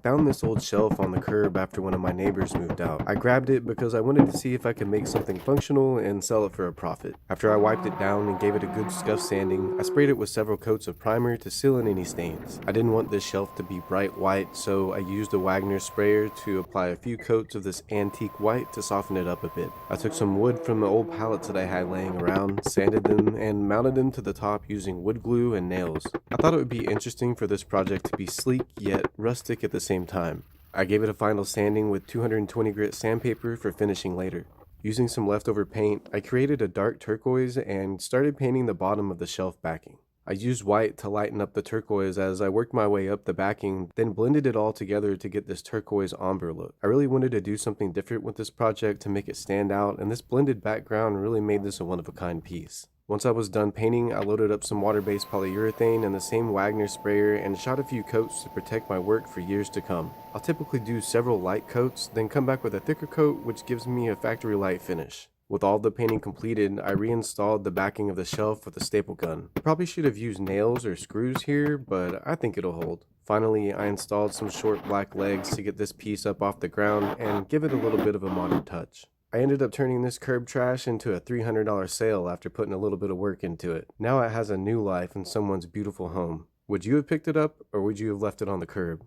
found this old shelf on the curb after one of my neighbors moved out. I grabbed it because I wanted to see if I could make something functional and sell it for a profit. After I wiped it down and gave it a good scuff sanding, I sprayed it with several coats of primer to seal in any stains. I didn't want this shelf to be bright white, so I used a Wagner sprayer to apply a few coats of this antique white to soften it up a bit. I took some wood from the old pallets that I had laying around, sanded them, and mounted them to the top using wood glue and nails. I thought it would be interesting for this project to be sleek yet rustic at the same time. I gave it a final sanding with 220 grit sandpaper for finishing later. Using some leftover paint, I created a dark turquoise and started painting the bottom of the shelf backing. I used white to lighten up the turquoise as I worked my way up the backing, then blended it all together to get this turquoise ombre look. I really wanted to do something different with this project to make it stand out, and this blended background really made this a one-of-a-kind piece. Once I was done painting, I loaded up some water-based polyurethane and the same Wagner sprayer and shot a few coats to protect my work for years to come. I'll typically do several light coats, then come back with a thicker coat which gives me a factory light finish. With all the painting completed, I reinstalled the backing of the shelf with a staple gun. I probably should have used nails or screws here, but I think it'll hold. Finally, I installed some short black legs to get this piece up off the ground and give it a little bit of a modern touch. I ended up turning this curb trash into a $300 sale after putting a little bit of work into it. Now it has a new life in someone's beautiful home. Would you have picked it up, or would you have left it on the curb?